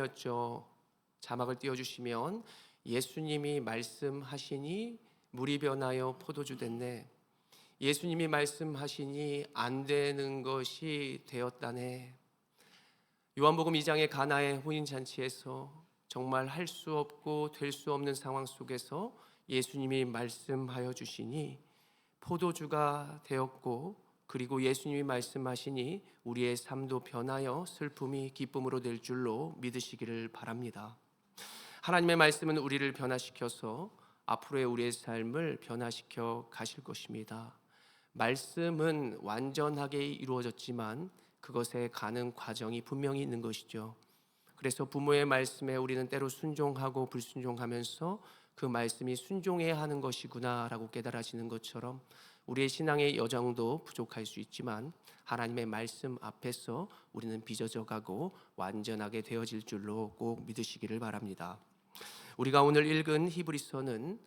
찬양이었죠. 자막을 띄워주시면 예수님이 말씀하시니 물이 변하여 포도주 됐네. 예수님이 말씀하시니 안 되는 것이 되었다네. 요한복음 2장의 가나의 혼인잔치에서 정말 할 수 없고 될 수 없는 상황 속에서 예수님이 말씀하여 주시니 포도주가 되었고, 그리고 예수님이 말씀하시니 우리의 삶도 변하여 슬픔이 기쁨으로 될 줄로 믿으시기를 바랍니다. 하나님의 말씀은 우리를 변화시켜서 앞으로의 우리의 삶을 변화시켜 가실 것입니다. 말씀은 완전하게 이루어졌지만 그것에 가는 과정이 분명히 있는 것이죠. 그래서 부모의 말씀에 우리는 때로 순종하고 불순종하면서 그 말씀이 순종해야 하는 것이구나라고 깨달아지는 것처럼 우리의 신앙의 여정도 부족할 수 있지만 하나님의 말씀 앞에서 우리는 빚어져 가고 완전하게 되어질 줄로 꼭 믿으시기를 바랍니다. 우리가 오늘 읽은 히브리서는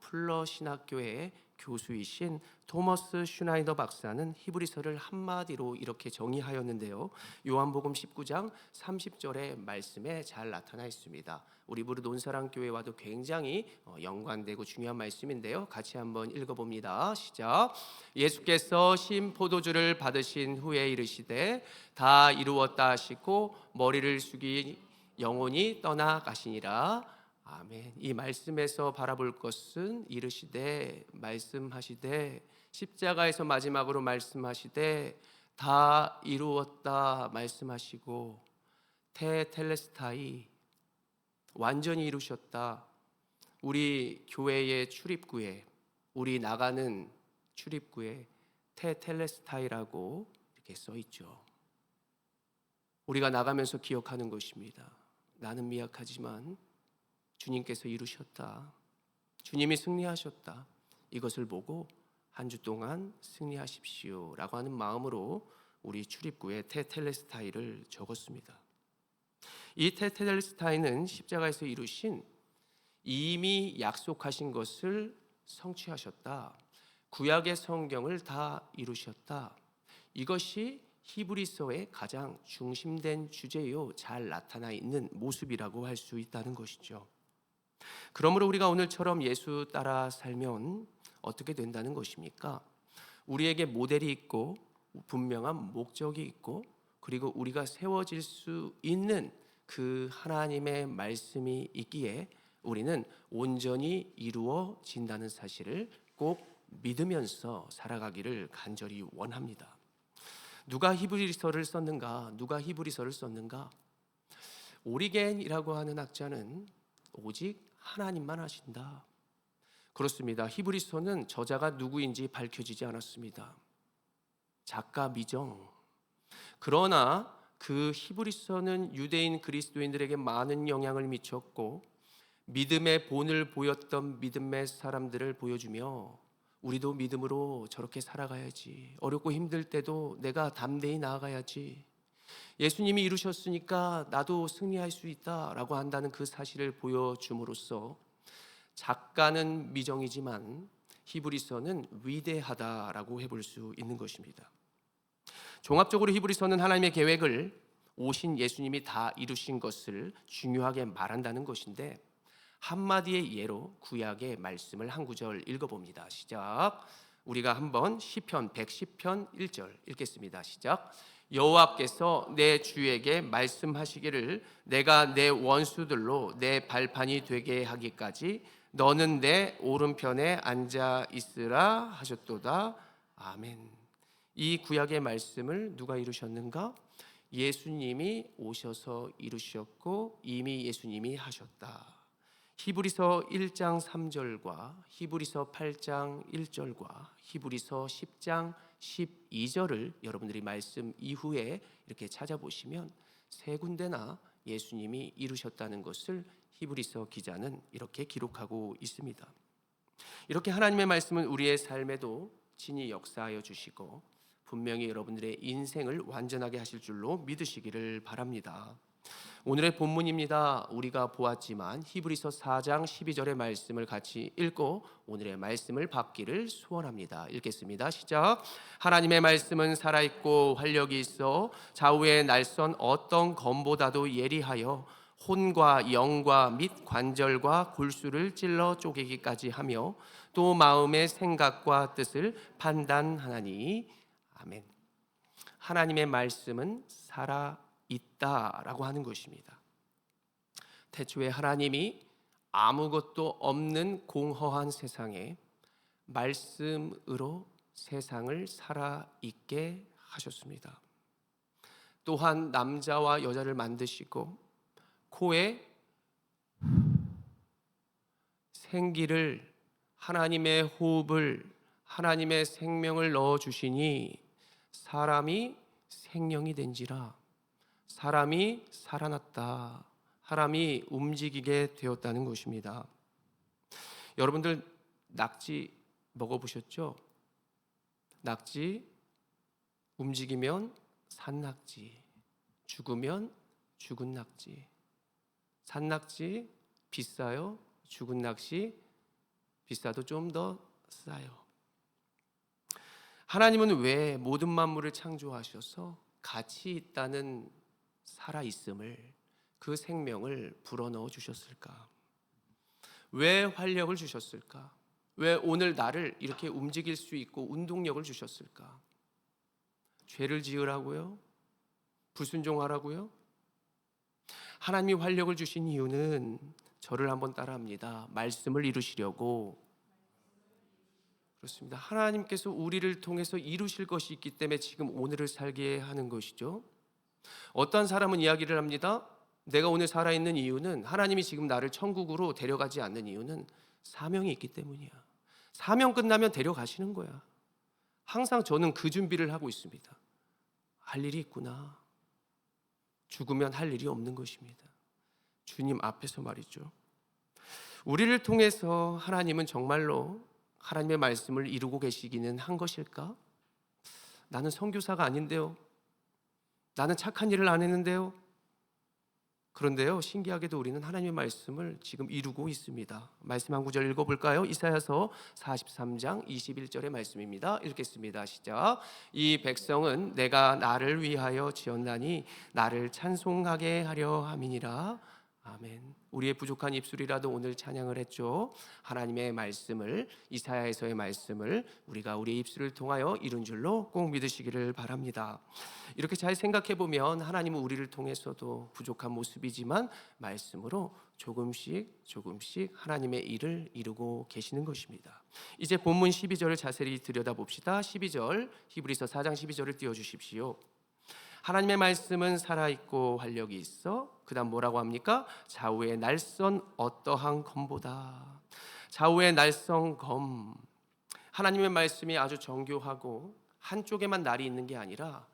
풀러 신학교의 교수이신 토머스 슈나이더 박사는 히브리서를 한마디로 이렇게 정의하였는데요. 요한복음 19장 30절의 말씀에 잘 나타나 있습니다. 우리 무릇 온사랑교회와도 굉장히 연관되고 중요한 말씀인데요. 같이 한번 읽어봅니다. 시작. 예수께서 신 포도주를 받으신 후에 이르시되 다 이루었다 하시고 머리를 숙이 영혼이 떠나가시니라. 아멘. 이 말씀에서 바라볼 것은 이르시되, 말씀하시되, 십자가에서 마지막으로 말씀하시되 다 이루었다 말씀하시고 테텔레스타이, 완전히 이루셨다. 우리 교회의 출입구에, 우리 나가는 출입구에 테텔레스타이라고 이렇게 써 있죠. 우리가 나가면서 기억하는 것입니다. 나는 미약하지만 주님께서 이루셨다. 주님이 승리하셨다. 이것을 보고 한 주 동안 승리하십시오 라고 하는 마음으로 우리 출입구에 테텔레스타이를 적었습니다. 이 테텔레스타이는 십자가에서 이루신, 이미 약속하신 것을 성취하셨다. 구약의 성경을 다 이루셨다. 이것이 히브리서의 가장 중심된 주제요, 잘 나타나 있는 모습이라고 할 수 있다는 것이죠. 그러므로 우리가 오늘처럼 예수 따라 살면 어떻게 된다는 것입니까? 우리에게 모델이 있고 분명한 목적이 있고, 그리고 우리가 세워질 수 있는 그 하나님의 말씀이 있기에 우리는 온전히 이루어진다는 사실을 꼭 믿으면서 살아가기를 간절히 원합니다. 누가 히브리서를 썼는가? 오리겐이라고 하는 학자는 오직 하나님만 하신다. 그렇습니다. 히브리서는 저자가 누구인지 밝혀지지 않았습니다. 작가 미정. 그러나 그 히브리서는 유대인 그리스도인들에게 많은 영향을 미쳤고 믿음의 본을 보였던 믿음의 사람들을 보여주며 우리도 믿음으로 저렇게 살아가야지, 어렵고 힘들 때도 내가 담대히 나아가야지, 예수님이 이루셨으니까 나도 승리할 수 있다라고 한다는 그 사실을 보여줌으로써 작가는 미정이지만 히브리서는 위대하다라고 해볼 수 있는 것입니다. 종합적으로 히브리서는 하나님의 계획을 오신 예수님이 다 이루신 것을 중요하게 말한다는 것인데, 한마디의 예로 구약의 말씀을 한 구절 읽어봅니다. 시작. 우리가 한번 시편 110편 1절 읽겠습니다. 시작. 여호와께서 내 주에게 말씀하시기를 내가 내 원수들로 내 발판이 되게 하기까지 너는 내 오른편에 앉아 있으라 하셨도다. 아멘. 이 구약의 말씀을 누가 이루셨는가? 예수님이 오셔서 이루셨고 이미 예수님이 하셨다. 히브리서 1장 3절과 히브리서 8장 1절과 히브리서 10장 12절을 여러분들이 말씀 이후에 이렇게 찾아보시면 세 군데나 예수님이 이루셨다는 것을 히브리서 기자는 이렇게 기록하고 있습니다. 이렇게 하나님의 말씀은 우리의 삶에도 친히 역사하여 주시고 분명히 여러분들의 인생을 완전하게 하실 줄로 믿으시기를 바랍니다. 오늘의 본문입니다. 우리가 보았지만 히브리서 4장 12절의 말씀을 같이 읽고 오늘의 말씀을 받기를 소원합니다. 읽겠습니다. 시작. 하나님의 말씀은 살아있고 활력이 있어 좌우의 날선 어떤 검보다도 예리하여 혼과 영과 및 관절과 골수를 찔러 쪼개기까지 하며 또 마음의 생각과 뜻을 판단하나니. 아멘. 하나님의 말씀은 살아 있다라고 하는 것입니다. 태초에 하나님이 아무것도 없는 공허한 세상에 말씀으로 세상을 살아 있게 하셨습니다. 또한 남자와 여자를 만드시고 코에 생기를, 하나님의 호흡을, 하나님의 생명을 넣어 주시니 사람이 생명이 된지라. 사람이 살아났다. 사람이 움직이게 되었다는 것입니다. 여러분들 낙지 먹어보셨죠? 낙지 움직이면 산낙지, 죽으면 죽은 낙지. 산낙지 비싸요? 죽은 낙지 비싸도 좀 더 싸요. 하나님은 왜 모든 만물을 창조하셔서 가치 있다는 살아있음을, 그 생명을 불어넣어 주셨을까? 왜 활력을 주셨을까? 왜 오늘 나를 이렇게 움직일 수 있고 운동력을 주셨을까? 죄를 지으라고요? 불순종하라고요? 하나님이 활력을 주신 이유는 저를 한번 따라합니다. 말씀을 이루시려고. 그렇습니다. 하나님께서 우리를 통해서 이루실 것이 있기 때문에 지금 오늘을 살게 하는 것이죠. 어떤 사람은 이야기를 합니다. 내가 오늘 살아있는 이유는, 하나님이 지금 나를 천국으로 데려가지 않는 이유는 사명이 있기 때문이야. 사명 끝나면 데려가시는 거야. 항상 저는 그 준비를 하고 있습니다. 할 일이 있구나. 죽으면 할 일이 없는 것입니다. 주님 앞에서 말이죠. 우리를 통해서 하나님은 정말로 하나님의 말씀을 이루고 계시기는 한 것일까? 나는 선교사가 아닌데요. 나는 착한 일을 안 했는데요. 그런데요, 신기하게도 우리는 하나님의 말씀을 지금 이루고 있습니다. 말씀 한 구절 읽어볼까요? 이사야서 43장 21절의 말씀입니다. 읽겠습니다. 시작. 이 백성은 내가 나를 위하여 지었나니 나를 찬송하게 하려 함이니라. 아멘. 우리의 부족한 입술이라도 오늘 찬양을 했죠. 하나님의 말씀을, 이사야에서의 말씀을 우리가 우리의 입술을 통하여 이룬 줄로 꼭 믿으시기를 바랍니다. 이렇게 잘 생각해 보면 하나님은 우리를 통해서도 부족한 모습이지만 말씀으로 조금씩 조금씩 하나님의 일을 이루고 계시는 것입니다. 이제 본문 12절을 자세히 들여다봅시다. 12절, 히브리서 4장 12절을 띄워주십시오. 하나님의 말씀은 살아있고 활력이 있어. 그 다음 뭐라고 합니까? 좌우의 날선 어떠한 검보다. 좌우의 날선 검. 하나님의 말씀이 아주 정교하고 한쪽에만 날이 있는 게 아니라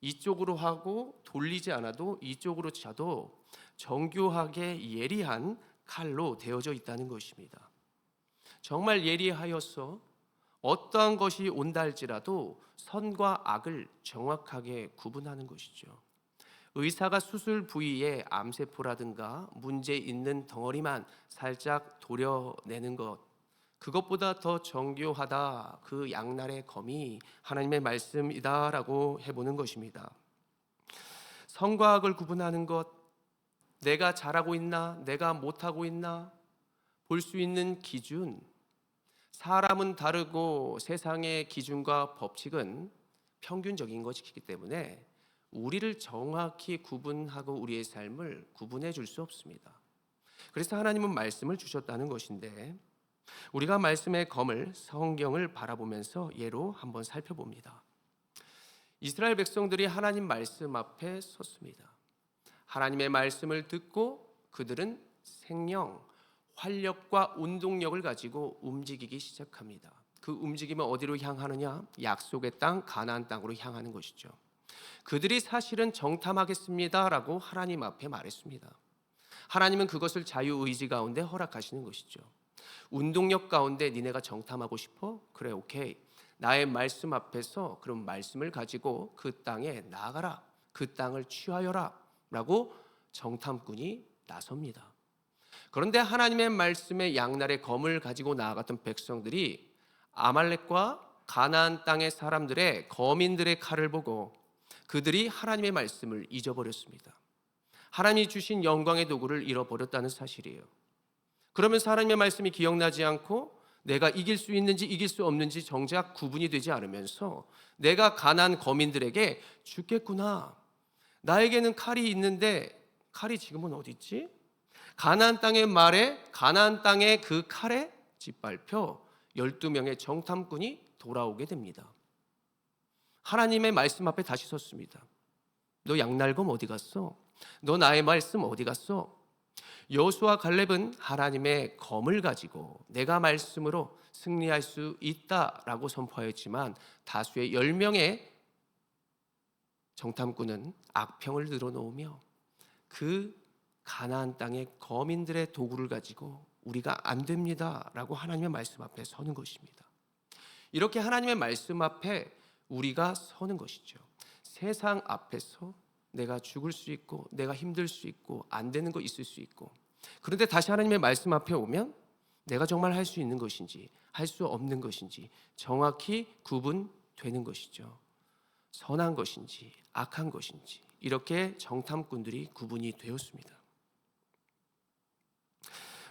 이쪽으로 하고 돌리지 않아도 이쪽으로 차도 정교하게 예리한 칼로 되어져 있다는 것입니다. 정말 예리하여서 어떠한 것이 온다 할지라도 선과 악을 정확하게 구분하는 것이죠. 의사가 수술 부위에 암세포라든가 문제 있는 덩어리만 살짝 도려내는 것, 그것보다 더 정교하다, 그 양날의 검이 하나님의 말씀이다라고 해보는 것입니다. 선과 악을 구분하는 것, 내가 잘하고 있나, 내가 못하고 있나 볼 수 있는 기준, 사람은 다르고 세상의 기준과 법칙은 평균적인 것이기 때문에 우리를 정확히 구분하고 우리의 삶을 구분해 줄 수 없습니다. 그래서 하나님은 말씀을 주셨다는 것인데, 우리가 말씀의 검을, 성경을 바라보면서 예로 한번 살펴봅니다. 이스라엘 백성들이 하나님 말씀 앞에 섰습니다. 하나님의 말씀을 듣고 그들은 생명, 활력과 운동력을 가지고 움직이기 시작합니다. 그 움직임은 어디로 향하느냐? 약속의 땅, 가나안 땅으로 향하는 것이죠. 그들이 사실은 정탐하겠습니다라고 하나님 앞에 말했습니다. 하나님은 그것을 자유의지 가운데 허락하시는 것이죠. 운동력 가운데 니네가 정탐하고 싶어? 그래, 오케이. 나의 말씀 앞에서 그런 말씀을 가지고 그 땅에 나아가라. 그 땅을 취하여라 라고 정탐꾼이 나섭니다. 그런데 하나님의 말씀의 양날의 검을 가지고 나아갔던 백성들이 아말렉과 가나안 땅의 사람들의 거민들의 칼을 보고 그들이 하나님의 말씀을 잊어버렸습니다. 하나님이 주신 영광의 도구를 잃어버렸다는 사실이에요. 그러면서 하나님의 말씀이 기억나지 않고 내가 이길 수 있는지 이길 수 없는지 정작 구분이 되지 않으면서 내가 가난한 거민들에게 죽겠구나, 나에게는 칼이 있는데 칼이 지금은 어디 있지? 가나안 땅의 말에, 가나안 땅의 그 칼에 짓밟혀 12명의 정탐꾼이 돌아오게 됩니다. 하나님의 말씀 앞에 다시 섰습니다. 너 양날검 어디 갔어? 너 나의 말씀 어디 갔어? 여호수아 갈렙은 하나님의 검을 가지고 내가 말씀으로 승리할 수 있다라고 선포하였지만 다수의 10명의 정탐꾼은 악평을 늘어놓으며 그 가나안 땅의 거민들의 도구를 가지고 우리가 안 됩니다라고 하나님의 말씀 앞에 서는 것입니다. 이렇게 하나님의 말씀 앞에 우리가 서는 것이죠. 세상 앞에서 내가 죽을 수 있고 내가 힘들 수 있고 안 되는 거 있을 수 있고, 그런데 다시 하나님의 말씀 앞에 오면 내가 정말 할 수 있는 것인지 할 수 없는 것인지 정확히 구분되는 것이죠. 선한 것인지 악한 것인지 이렇게 정탐꾼들이 구분이 되었습니다.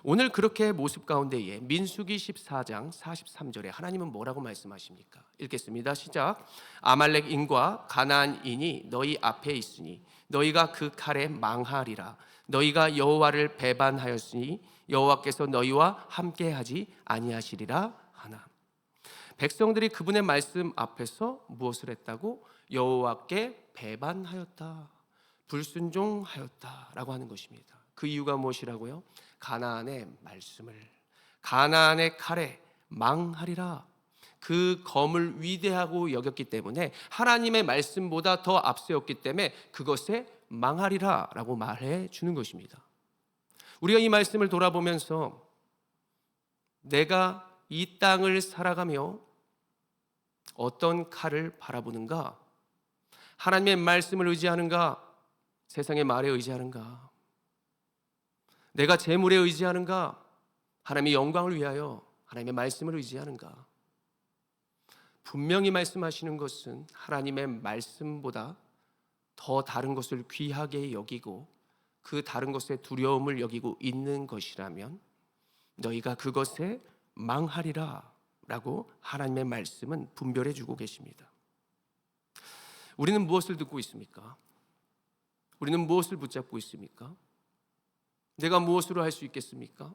오늘 그렇게 모습 가운데에 민수기 14장 43절에 하나님은 뭐라고 말씀하십니까? 읽겠습니다. 시작. 아말렉인과 가나안인이 너희 앞에 있으니 너희가 그 칼에 망하리라. 너희가 여호와를 배반하였으니 여호와께서 너희와 함께하지 아니하시리라 하나. 백성들이 그분의 말씀 앞에서 무엇을 했다고? 여호와께 배반하였다, 불순종하였다라고 하는 것입니다. 그 이유가 무엇이라고요? 가나안의 말씀을, 가나안의 칼에 망하리라, 그 검을 위대하고 여겼기 때문에 하나님의 말씀보다 더 앞세웠기 때문에 그것에 망하리라 라고 말해 주는 것입니다. 우리가 이 말씀을 돌아보면서 내가 이 땅을 살아가며 어떤 칼을 바라보는가? 하나님의 말씀을 의지하는가? 세상의 말에 의지하는가? 내가 재물에 의지하는가? 하나님의 영광을 위하여 하나님의 말씀을 의지하는가? 분명히 말씀하시는 것은 하나님의 말씀보다 더 다른 것을 귀하게 여기고 그 다른 것에 두려움을 여기고 있는 것이라면 너희가 그것에 망하리라 라고 하나님의 말씀은 분별해 주고 계십니다. 우리는 무엇을 듣고 있습니까? 우리는 무엇을 붙잡고 있습니까? 내가 무엇으로 할 수 있겠습니까?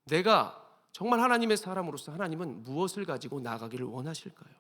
내가 정말 하나님의 사람으로서 하나님은 무엇을 가지고 나아가기를 원하실까요?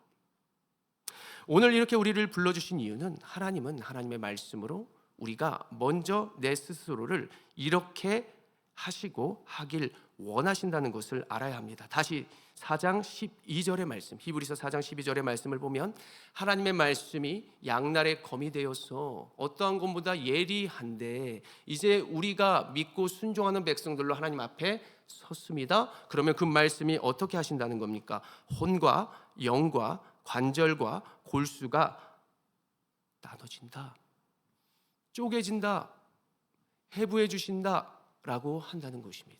오늘 이렇게 우리를 불러주신 이유는 하나님은 하나님의 말씀으로 우리가 먼저 내 스스로를 이렇게 하시고 하길 원하신다는 것을 알아야 합니다. 다시 4장 12절의 말씀, 히브리서 4장 12절의 말씀을 보면 하나님의 말씀이 양날의 검이 되어서 어떠한 것보다 예리한데 이제 우리가 믿고 순종하는 백성들로 하나님 앞에 섰습니다. 그러면 그 말씀이 어떻게 하신다는 겁니까? 혼과 영과 관절과 골수가 나눠진다, 쪼개진다, 해부해 주신다 라고 한다는 것입니다.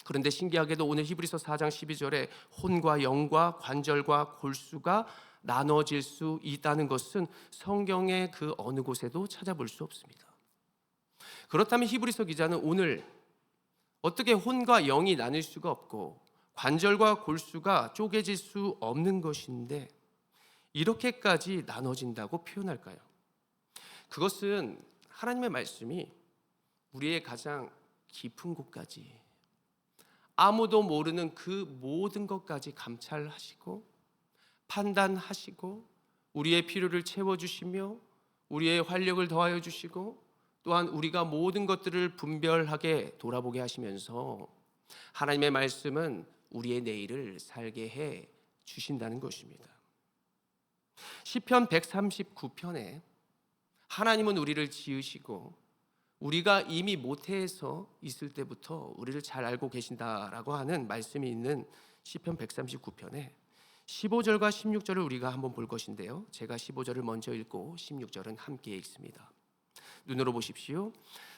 그런데 신기하게도 오늘 히브리서 4장 12절에 혼과 영과 관절과 골수가 나눠질 수 있다는 것은 성경의 그 어느 곳에도 찾아볼 수 없습니다. 그렇다면 히브리서 기자는 오늘 어떻게 혼과 영이 나눌 수가 없고 관절과 골수가 쪼개질 수 없는 것인데 이렇게까지 나눠진다고 표현할까요? 그것은 하나님의 말씀이 우리의 가장 깊은 곳까지, 아무도 모르는 그 모든 것까지 감찰하시고 판단하시고 우리의 필요를 채워주시며 우리의 활력을 더하여 주시고 또한 우리가 모든 것들을 분별하게 돌아보게 하시면서 하나님의 말씀은 우리의 내일을 살게 해 주신다는 것입니다. 시편 139편에 하나님은 우리를 지으시고 우리가 이미 모태에서 있을 때부터 우리를 잘 알고 계신다라고 하는 말씀이 있는 시편 139편에 15절과 16절을 우리가 한번 볼 것인데요, 제가 15절을 먼저 읽고 16절은 함께 읽습니다. 눈으로 보십시오.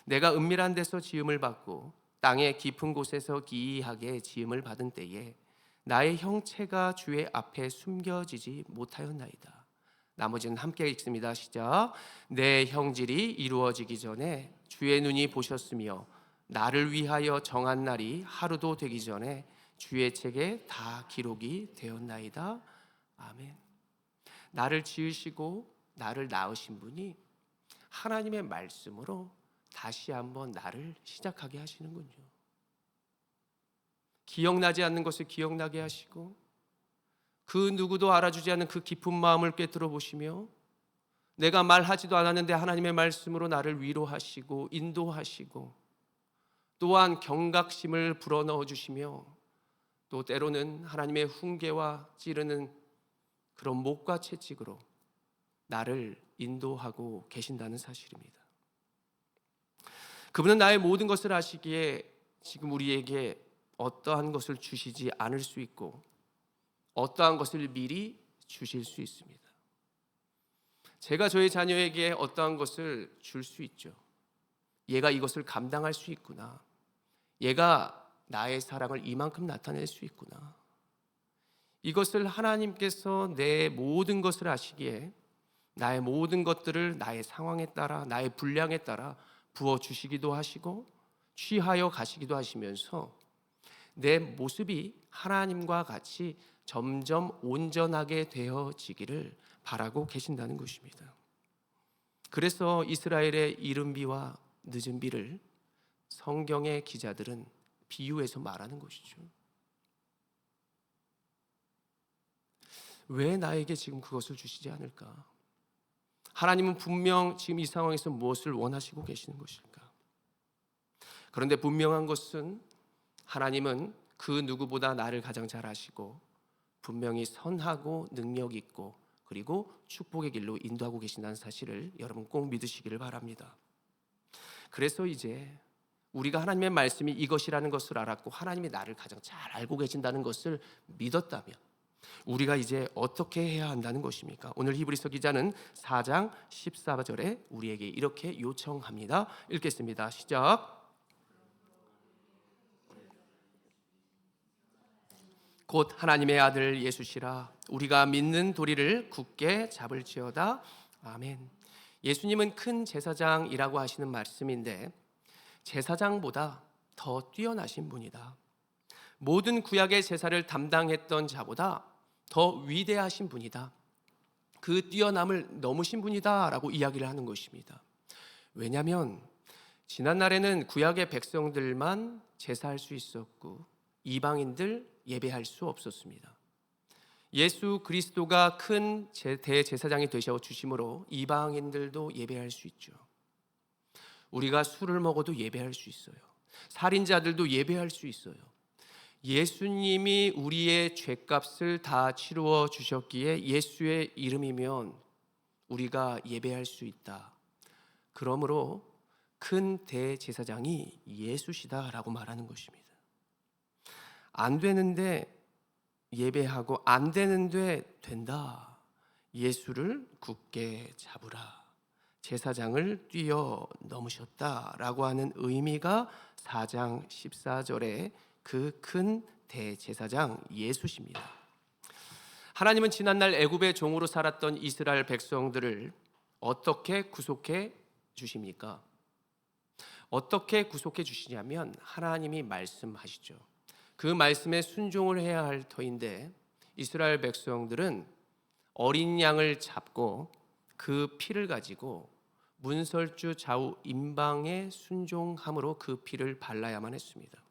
내가 은밀한 데서 지음을 받고 땅의 깊은 곳에서 기이하게 지음을 받은 때에 나의 형체가 주의 앞에 숨겨지지 못하였나이다. 나머지는 함께 읽습니다. 시작. 내 형질이 이루어지기 전에 주의 눈이 보셨으며 나를 위하여 정한 날이 하루도 되기 전에 주의 책에 다 기록이 되었나이다. 아멘. 나를 지으시고 나를 낳으신 분이 하나님의 말씀으로 다시 한번 나를 시작하게 하시는군요. 기억나지 않는 것을 기억나게 하시고 그 누구도 알아주지 않는 그 깊은 마음을 꿰뚫어 보시며 내가 말하지도 않았는데 하나님의 말씀으로 나를 위로하시고 인도하시고 또한 경각심을 불어넣어 주시며 또 때로는 하나님의 훈계와 찌르는 그런 목과 채찍으로 나를 인도하고 계신다는 사실입니다. 그분은 나의 모든 것을 아시기에 지금 우리에게 어떠한 것을 주시지 않을 수 있고 어떠한 것을 미리 주실 수 있습니다. 제가 저희 자녀에게 어떠한 것을 줄 수 있죠. 얘가 이것을 감당할 수 있구나. 얘가 나의 사랑을 이만큼 나타낼 수 있구나. 이것을 하나님께서 내 모든 것을 아시기에 나의 모든 것들을 나의 상황에 따라 나의 분량에 따라 부어주시기도 하시고 취하여 가시기도 하시면서 내 모습이 하나님과 같이 점점 온전하게 되어지기를 바라고 계신다는 것입니다. 그래서 이스라엘의 이른 비와 늦은 비를 성경의 기자들은 비유해서 말하는 것이죠. 왜 나에게 지금 그것을 주시지 않을까? 하나님은 분명 지금 이 상황에서 무엇을 원하시고 계시는 것일까? 그런데 분명한 것은 하나님은 그 누구보다 나를 가장 잘 아시고 분명히 선하고 능력 있고 그리고 축복의 길로 인도하고 계신다는 사실을 여러분 꼭 믿으시기를 바랍니다. 그래서 이제 우리가 하나님의 말씀이 이것이라는 것을 알았고 하나님이 나를 가장 잘 알고 계신다는 것을 믿었다면 우리가 이제 어떻게 해야 한다는 것입니까? 오늘 히브리서 기자는 4장 14절에 우리에게 이렇게 요청합니다. 읽겠습니다. 시작. 곧 하나님의 아들 예수시라 우리가 믿는 도리를 굳게 잡을지어다. 아멘. 예수님은 큰 제사장이라고 하시는 말씀인데 제사장보다 더 뛰어나신 분이다. 모든 구약의 제사를 담당했던 자보다 더 위대하신 분이다. 그 뛰어남을 넘으신 분이다 라고 이야기를 하는 것입니다. 왜냐하면 지난날에는 구약의 백성들만 제사할 수 있었고 이방인들 예배할 수 없었습니다. 예수 그리스도가 큰 대제사장이 되셔 주심으로 이방인들도 예배할 수 있죠. 우리가 술을 먹어도 예배할 수 있어요. 살인자들도 예배할 수 있어요. 예수님이 우리의 죄값을 다 치루어 주셨기에 예수의 이름이면 우리가 예배할 수 있다. 그러므로 큰 대제사장이 예수시다라고 말하는 것입니다. 안 되는데 예배하고 안 되는데 된다. 예수를 굳게 잡으라. 제사장을 뛰어넘으셨다라고 하는 의미가 4장 14절에 그 큰 대제사장 예수십니다. 하나님은 지난날 애굽의 종으로 살았던 이스라엘 백성들을 어떻게 구속해 주십니까? 어떻게 구속해 주시냐면 하나님이 말씀하시죠. 그 말씀에 순종을 해야 할 터인데 이스라엘 백성들은 어린 양을 잡고 그 피를 가지고 문설주 좌우 임방에 순종함으로 그 피를 발라야만 했습니다.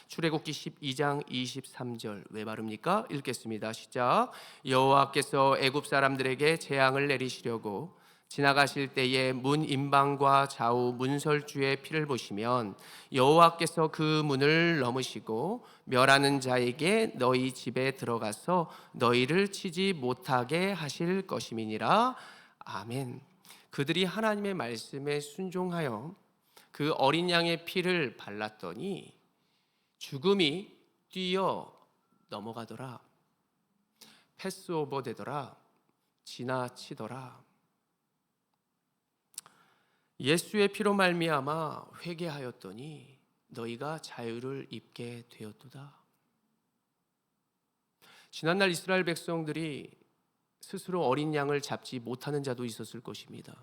출애굽기 12장 23절 왜 바릅니까? 읽겠습니다. 시작. 여호와께서 애굽 사람들에게 재앙을 내리시려고 지나가실 때에 문 임방과 좌우 문설주의 피를 보시면 여호와께서 그 문을 넘으시고 멸하는 자에게 너희 집에 들어가서 너희를 치지 못하게 하실 것임이니라. 아멘. 그들이 하나님의 말씀에 순종하여 그 어린 양의 피를 발랐더니 죽음이 뛰어 넘어가더라. 패스오버 되더라. 지나치더라. 예수의 피로 말미암아 회개하였더니 너희가 자유를 입게 되었도다. 지난날 이스라엘 백성들이 스스로 어린 양을 잡지 못하는 자도 있었을 것입니다.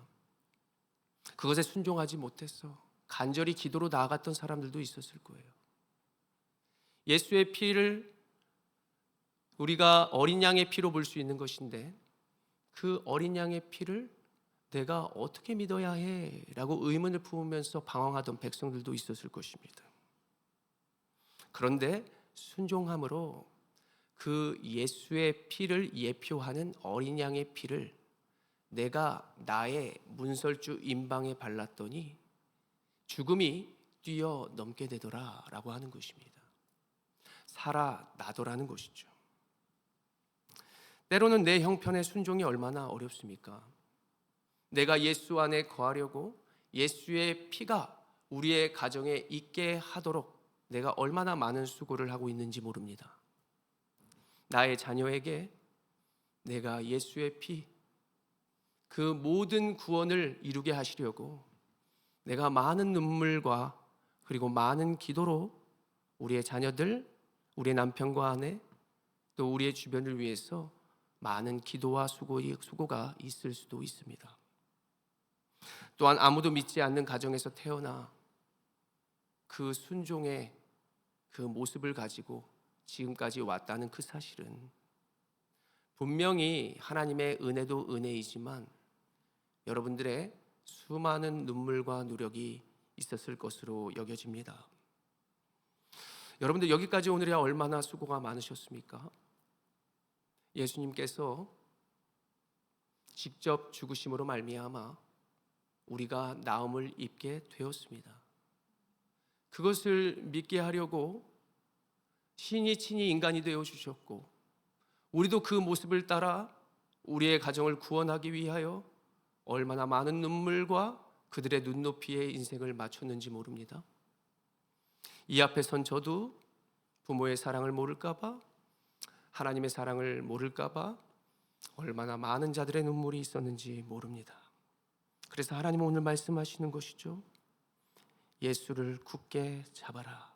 그것에 순종하지 못해서 간절히 기도로 나아갔던 사람들도 있었을 거예요. 예수의 피를 우리가 어린 양의 피로 볼 수 있는 것인데 그 어린 양의 피를 내가 어떻게 믿어야 해? 라고 의문을 품으면서 방황하던 백성들도 있었을 것입니다. 그런데 순종함으로 그 예수의 피를 예표하는 어린 양의 피를 내가 나의 문설주 임방에 발랐더니 죽음이 뛰어넘게 되더라 라고 하는 것입니다. 살아나더라는 것이죠. 때로는 내 형편의 순종이 얼마나 어렵습니까? 내가 예수 안에 거하려고 예수의 피가 우리의 가정에 있게 하도록 내가 얼마나 많은 수고를 하고 있는지 모릅니다. 나의 자녀에게 내가 예수의 피, 그 모든 구원을 이루게 하시려고 내가 많은 눈물과 그리고 많은 기도로 우리의 자녀들, 우리의 남편과 아내, 또 우리의 주변을 위해서 많은 기도와 수고가 있을 수도 있습니다. 또한 아무도 믿지 않는 가정에서 태어나 그 순종의 그 모습을 가지고 지금까지 왔다는 그 사실은 분명히 하나님의 은혜도 은혜이지만 여러분들의 수많은 눈물과 노력이 있었을 것으로 여겨집니다. 여러분들 여기까지 오느라 얼마나 수고가 많으셨습니까? 예수님께서 직접 죽으심으로 말미암아 우리가 나음을 입게 되었습니다. 그것을 믿게 하려고 신이 친히 인간이 되어 주셨고 우리도 그 모습을 따라 우리의 가정을 구원하기 위하여 얼마나 많은 눈물과 그들의 눈높이에 인생을 맞췄는지 모릅니다. 이 앞에 선 저도 부모의 사랑을 모를까 봐, 하나님의 사랑을 모를까 봐 얼마나 많은 자들의 눈물이 있었는지 모릅니다. 그래서 하나님은 오늘 말씀하시는 것이죠. 예수를 굳게 잡아라.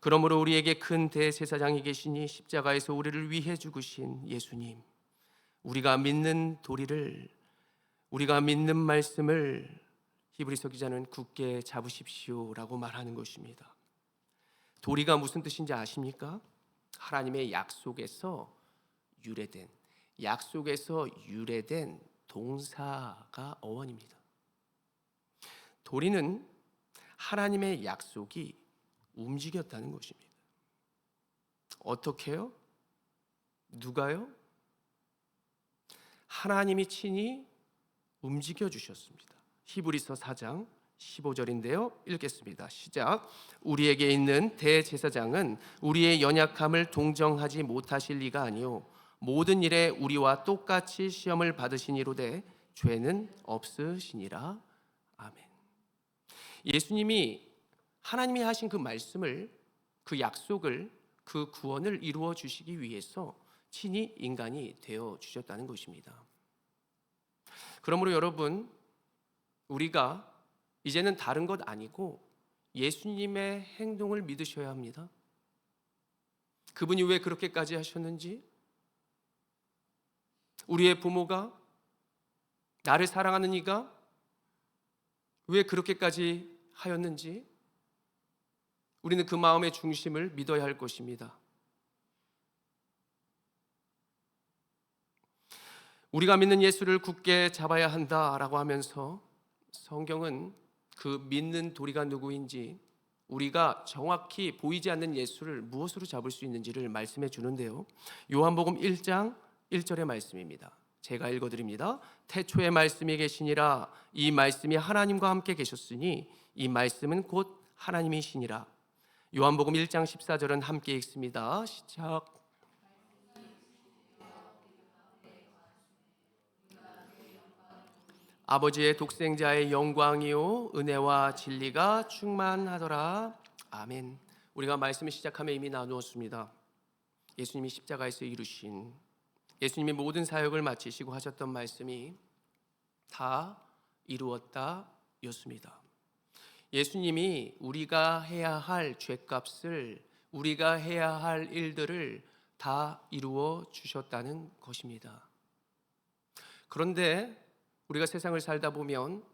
그러므로 우리에게 큰 대제사장이 계시니 십자가에서 우리를 위해 죽으신 예수님, 우리가 믿는 도리를, 우리가 믿는 말씀을 히브리서 기자는 굳게 잡으십시오라고 말하는 것입니다. 도리가 무슨 뜻인지 아십니까? 하나님의 약속에서 유래된 동사가 어원입니다. 도리는 하나님의 약속이 움직였다는 것입니다. 어떻게요? 누가요? 하나님이 친히 움직여 주셨습니다. 히브리서 4장 15절인데요. 읽겠습니다. 시작. 우리에게 있는 대제사장은 우리의 연약함을 동정하지 못하실 리가 아니요 모든 일에 우리와 똑같이 시험을 받으시니로되 죄는 없으시니라. 아멘. 예수님이 하나님이 하신 그 말씀을, 그 약속을, 그 구원을 이루어 주시기 위해서 친히 인간이 되어 주셨다는 것입니다. 그러므로 여러분, 우리가 이제는 다른 것 아니고 예수님의 행동을 믿으셔야 합니다. 그분이 왜 그렇게까지 하셨는지, 우리의 부모가, 나를 사랑하는 이가 왜 그렇게까지 하였는지 우리는 그 마음의 중심을 믿어야 할 것입니다. 우리가 믿는 예수를 굳게 잡아야 한다라고 하면서 성경은 그 믿는 도리가 누구인지, 우리가 정확히 보이지 않는 예수를 무엇으로 잡을 수 있는지를 말씀해 주는데요. 요한복음 1장 1절의 말씀입니다. 제가 읽어드립니다. 태초에 말씀이 계시니라. 이 말씀이 하나님과 함께 계셨으니 이 말씀은 곧 하나님이시니라. 요한복음 1장 14절은 함께 읽습니다. 시작. 아버지의 독생자의 영광이요 은혜와 진리가 충만하더라. 아멘. 우리가 말씀을 시작하며 이미 나누었습니다. 예수님이 십자가에서 이루신, 예수님이 모든 사역을 마치시고 하셨던 말씀이 다 이루었다 였습니다. 예수님이 우리가 해야 할 죄값을, 우리가 해야 할 일들을 다 이루어 주셨다는 것입니다. 그런데 우리가 세상을 살다 보면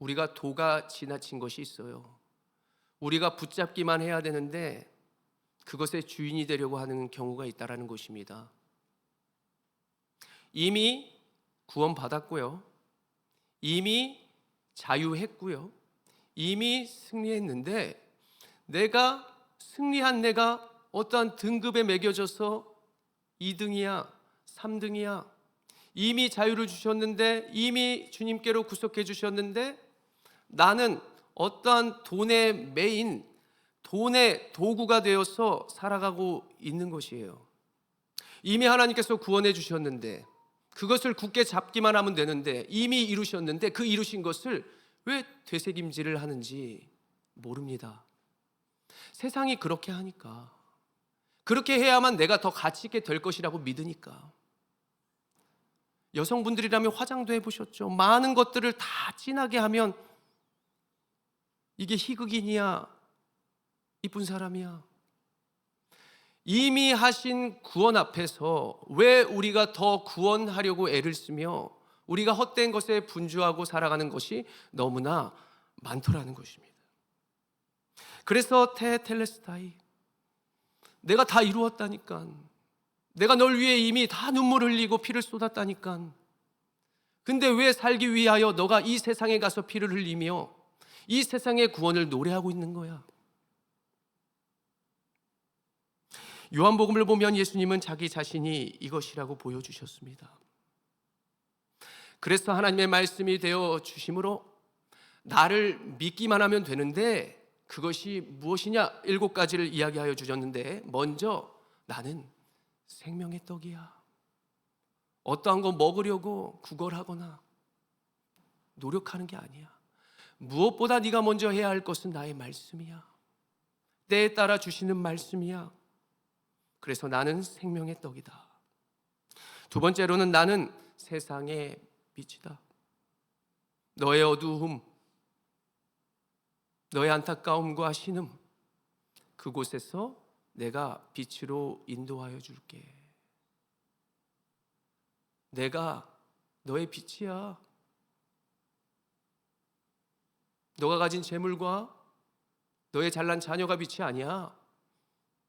우리가 도가 지나친 것이 있어요. 우리가 붙잡기만 해야 되는데 그것의 주인이 되려고 하는 경우가 있다는 것입니다. 이미 구원받았고요. 이미 자유했고요. 이미 승리했는데 승리한 내가 어떠한 등급에 매겨져서 2등이야, 3등이야. 이미 자유를 주셨는데, 이미 주님께로 구속해 주셨는데 나는 어떠한 돈에 매인 돈의 도구가 되어서 살아가고 있는 것이에요. 이미 하나님께서 구원해 주셨는데 그것을 굳게 잡기만 하면 되는데, 이미 이루셨는데 그 이루신 것을 왜 되새김질을 하는지 모릅니다. 세상이 그렇게 하니까, 그렇게 해야만 내가 더 가치 있게 될 것이라고 믿으니까. 여성분들이라면 화장도 해보셨죠. 많은 것들을 다 진하게 하면 이게 희극인이야, 이쁜 사람이야. 이미 하신 구원 앞에서 왜 우리가 더 구원하려고 애를 쓰며 우리가 헛된 것에 분주하고 살아가는 것이 너무나 많더라는 것입니다. 그래서 테텔레스타이, 내가 다 이루었다니까, 내가 널 위해 이미 다 눈물 흘리고 피를 쏟았다니까. 근데 왜 살기 위하여 너가 이 세상에 가서 피를 흘리며 이 세상의 구원을 노래하고 있는 거야? 요한복음을 보면 예수님은 자기 자신이 이것이라고 보여주셨습니다. 그래서 하나님의 말씀이 되어 주심으로 나를 믿기만 하면 되는데, 그것이 무엇이냐? 7가지를 이야기하여 주셨는데, 먼저 나는 생명의 떡이야. 어떠한 거 먹으려고 구걸하거나 노력하는 게 아니야. 무엇보다 네가 먼저 해야 할 것은 나의 말씀이야. 때에 따라 주시는 말씀이야. 그래서 나는 생명의 떡이다. 두 번째로는 나는 세상의 빛이다. 너의 어두움, 너의 안타까움과 신음, 그곳에서 내가 빛으로 인도하여 줄게. 내가 너의 빛이야. 너가 가진 재물과 너의 잘난 자녀가 빛이 아니야.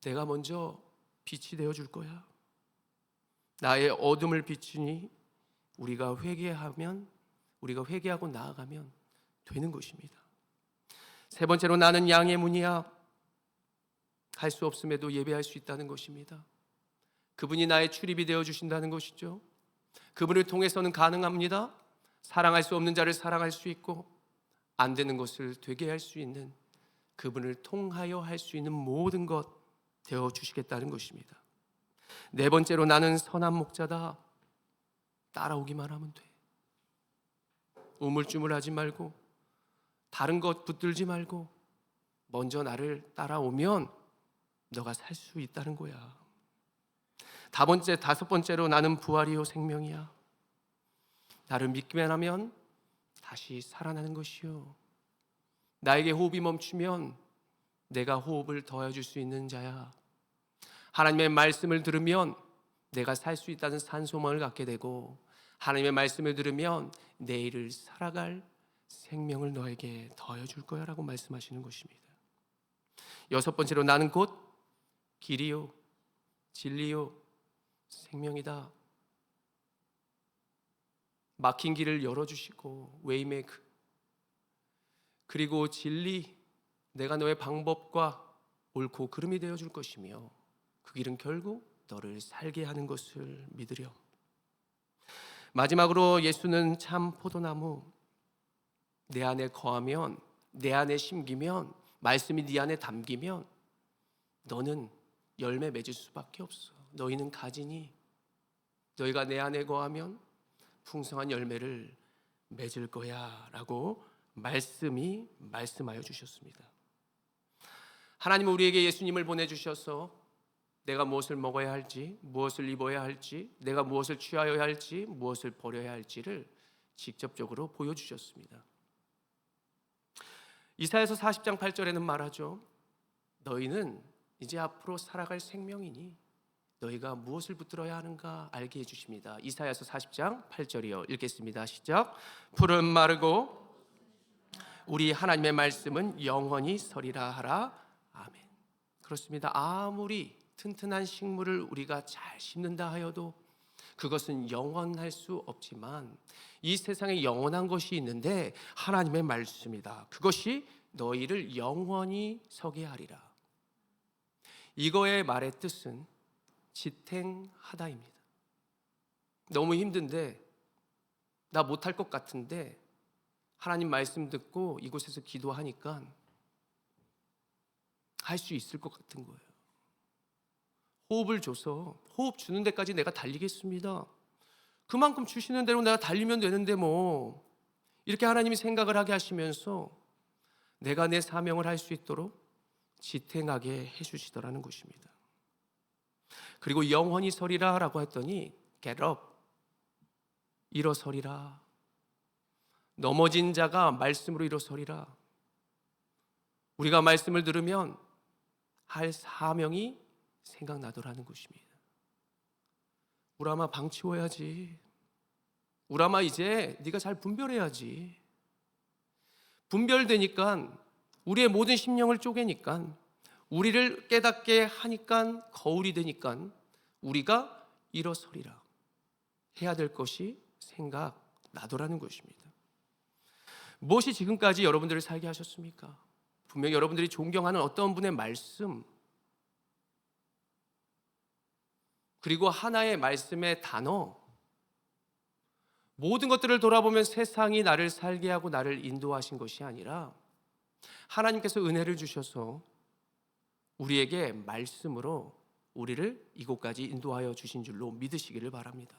내가 먼저 빛이 되어 줄 거야. 나의 어둠을 비추니 우리가 회개하고 나아가면 되는 것입니다. 세 번째로 나는 양의 문이야. 할 수 없음에도 예배할 수 있다는 것입니다. 그분이 나의 출입이 되어 주신다는 것이죠. 그분을 통해서는 가능합니다. 사랑할 수 없는 자를 사랑할 수 있고, 안 되는 것을 되게 할 수 있는, 그분을 통하여 할 수 있는 모든 것 되어 주시겠다는 것입니다. 네 번째로 나는 선한 목자다. 따라오기만 하면 돼. 우물쭈물하지 말고 다른 것 붙들지 말고 먼저 나를 따라오면 너가 살 수 있다는 거야. 다섯 번째로 나는 부활이요 생명이야. 나를 믿기만 하면 다시 살아나는 것이요. 나에게 호흡이 멈추면 내가 호흡을 더해줄 수 있는 자야. 하나님의 말씀을 들으면 내가 살 수 있다는 산소망을 갖게 되고, 하나님의 말씀을 들으면 내일을 살아갈 생명을 너에게 더해줄 거야 라고 말씀하시는 것입니다. 여섯 번째로 나는 곧 길이요 진리요 생명이다. 막힌 길을 열어주시고, 웨이메이크, 그리고 진리, 내가 너의 방법과 옳고 그름이 되어줄 것이며, 그 길은 결국 너를 살게 하는 것을 믿으렴. 마지막으로 예수는 참 포도나무. 내 안에 거하면, 내 안에 심기면, 말씀이 네 안에 담기면 너는 열매 맺을 수밖에 없어. 너희는 가지니 너희가 내 안에 거하면 풍성한 열매를 맺을 거야 라고 말씀하여 주셨습니다. 하나님은 우리에게 예수님을 보내주셔서 내가 무엇을 먹어야 할지, 무엇을 입어야 할지, 내가 무엇을 취하여야 할지, 무엇을 버려야 할지를 직접적으로 보여주셨습니다. 이사야서 40장 8절에는 말하죠. 너희는 이제 앞으로 살아갈 생명이니 너희가 무엇을 붙들어야 하는가 알게 해주십니다. 이사야서 40장 8절이요. 읽겠습니다. 시작. 푸른 마르고 우리 하나님의 말씀은 영원히 서리라 하라. 아멘. 그렇습니다. 아무리 튼튼한 식물을 우리가 잘 심는다 하여도 그것은 영원할 수 없지만 이 세상에 영원한 것이 있는데 하나님의 말씀이다. 그것이 너희를 영원히 서게 하리라. 이거의 말의 뜻은 지탱하다입니다. 너무 힘든데, 나 못할 것 같은데 하나님 말씀 듣고 이곳에서 기도하니까 할 수 있을 것 같은 거예요. 호흡을 줘서 호흡 주는 데까지 내가 달리겠습니다. 그만큼 주시는 대로 내가 달리면 되는데 뭐, 이렇게 하나님이 생각을 하게 하시면서 내가 내 사명을 할 수 있도록 지탱하게 해주시더라는 것입니다. 그리고 영원히 서리라 라고 했더니 get up, 일어서리라. 넘어진 자가 말씀으로 일어서리라. 우리가 말씀을 들으면 할 사명이 생각나더라는 것입니다. 우람아 방 치워야지. 우람아 이제 네가 잘 분별해야지. 분별되니까 우리의 모든 심령을 쪼개니까 우리를 깨닫게 하니까 거울이 되니까 우리가 일어서리라. 해야 될 것이 생각나더라는 것입니다. 무엇이 지금까지 여러분들을 살게 하셨습니까? 분명히 여러분들이 존경하는 어떤 분의 말씀, 그리고 하나의 말씀의 단어, 모든 것들을 돌아보면 세상이 나를 살게 하고 나를 인도하신 것이 아니라 하나님께서 은혜를 주셔서 우리에게 말씀으로 우리를 이곳까지 인도하여 주신 줄로 믿으시기를 바랍니다.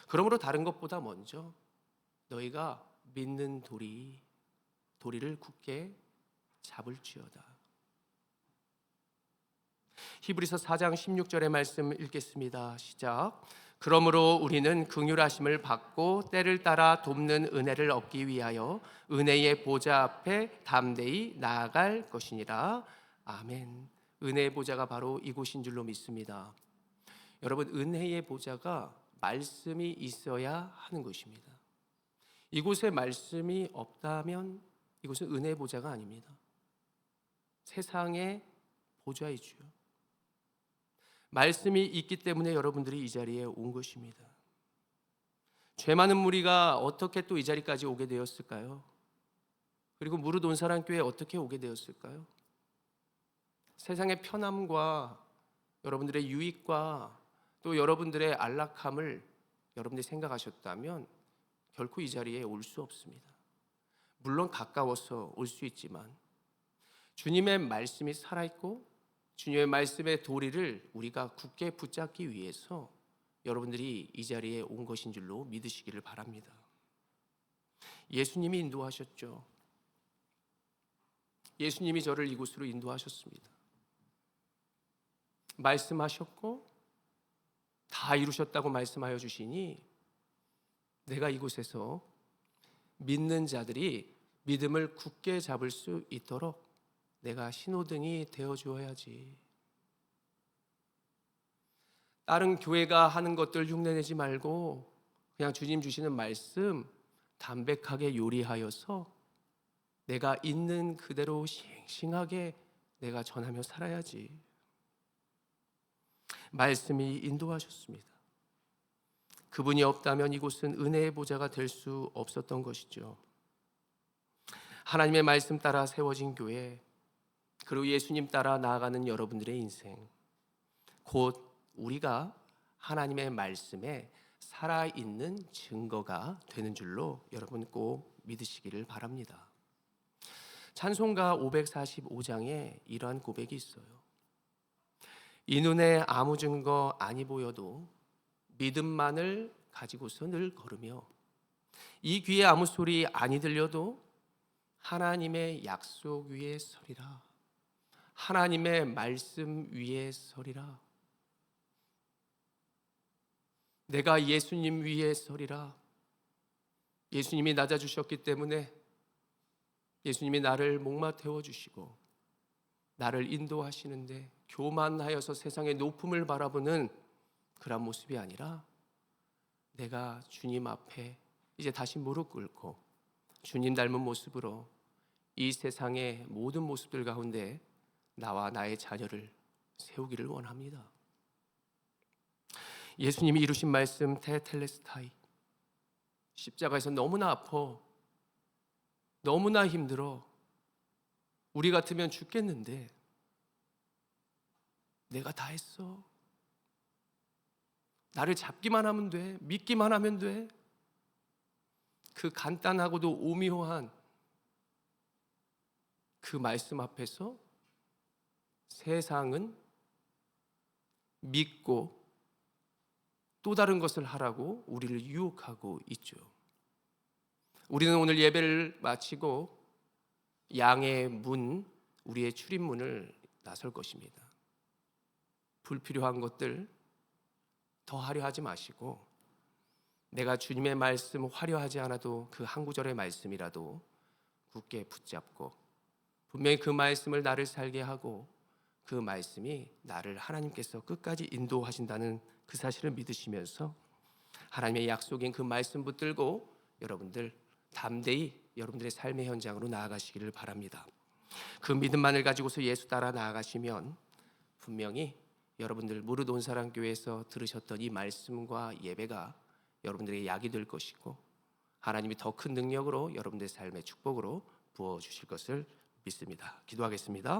그러므로 다른 것보다 먼저 너희가 믿는 도리를 굳게 잡을지어다. 히브리서 4장 16절의 말씀 읽겠습니다. 시작. 그러므로 우리는 긍휼하심을 받고 때를 따라 돕는 은혜를 얻기 위하여 은혜의 보좌 앞에 담대히 나아갈 것이니라. 아멘. 은혜의 보좌가 바로 이곳인 줄로 믿습니다. 여러분, 은혜의 보좌가 말씀이 있어야 하는 것입니다. 이곳에 말씀이 없다면 이곳은 은혜의 보좌가 아닙니다. 세상의 보좌이지요. 말씀이 있기 때문에 여러분들이 이 자리에 온 것입니다. 죄 많은 무리가 어떻게 또 이 자리까지 오게 되었을까요? 그리고 무릇 온 사람 교회에 어떻게 오게 되었을까요? 세상의 편함과 여러분들의 유익과 또 여러분들의 안락함을 여러분들이 생각하셨다면 결코 이 자리에 올 수 없습니다. 물론 가까워서 올 수 있지만 주님의 말씀이 살아있고 주님의 말씀의 도리를 우리가 굳게 붙잡기 위해서 여러분들이 이 자리에 온 것인 줄로 믿으시기를 바랍니다. 예수님이 인도하셨죠. 예수님이 저를 이곳으로 인도하셨습니다. 말씀하셨고 다 이루셨다고 말씀하여 주시니 내가 이곳에서 믿는 자들이 믿음을 굳게 잡을 수 있도록 내가 신호등이 되어주어야지. 다른 교회가 하는 것들 흉내내지 말고 그냥 주님 주시는 말씀 담백하게 요리하여서 내가 있는 그대로 싱싱하게 내가 전하며 살아야지. 말씀이 인도하셨습니다. 그분이 없다면 이곳은 은혜의 보좌가 될 수 없었던 것이죠. 하나님의 말씀 따라 세워진 교회, 그리고 예수님 따라 나아가는 여러분들의 인생, 곧 우리가 하나님의 말씀에 살아있는 증거가 되는 줄로 여러분 꼭 믿으시기를 바랍니다. 찬송가 545장에 이러한 고백이 있어요. 이 눈에 아무 증거 아니 보여도 믿음만을 가지고서 늘 걸으며 이 귀에 아무 소리 아니 들려도 하나님의 약속 위에 서리라. 하나님의 말씀 위에 서리라. 내가 예수님 위에 서리라. 예수님이 낮아주셨기 때문에 예수님이 나를 목마 태워주시고 나를 인도하시는데 교만하여서 세상의 높음을 바라보는 그런 모습이 아니라 내가 주님 앞에 이제 다시 무릎 꿇고 주님 닮은 모습으로 이 세상의 모든 모습들 가운데 나와 나의 자녀를 세우기를 원합니다. 예수님이 이루신 말씀 테텔레스타이, 십자가에서 너무나 아파, 너무나 힘들어, 우리 같으면 죽겠는데 내가 다 했어. 나를 잡기만 하면 돼. 믿기만 하면 돼. 그 간단하고도 오묘한 그 말씀 앞에서 세상은 믿고 또 다른 것을 하라고 우리를 유혹하고 있죠. 우리는 오늘 예배를 마치고 양의 문, 우리의 출입문을 나설 것입니다. 불필요한 것들 더 하려 하지 마시고, 내가 주님의 말씀 화려하지 않아도 그 한 구절의 말씀이라도 굳게 붙잡고, 분명히 그 말씀을 나를 살게 하고 그 말씀이 나를 하나님께서 끝까지 인도하신다는 그 사실을 믿으시면서 하나님의 약속인 그 말씀 붙들고 여러분들 담대히 여러분들의 삶의 현장으로 나아가시기를 바랍니다. 그 믿음만을 가지고서 예수 따라 나아가시면 분명히 여러분들 무릇 온 사람 교회에서 들으셨던 이 말씀과 예배가 여러분들에게 약이 될 것이고, 하나님이 더 큰 능력으로 여러분들의 삶의 축복으로 부어주실 것을 믿습니다. 기도하겠습니다.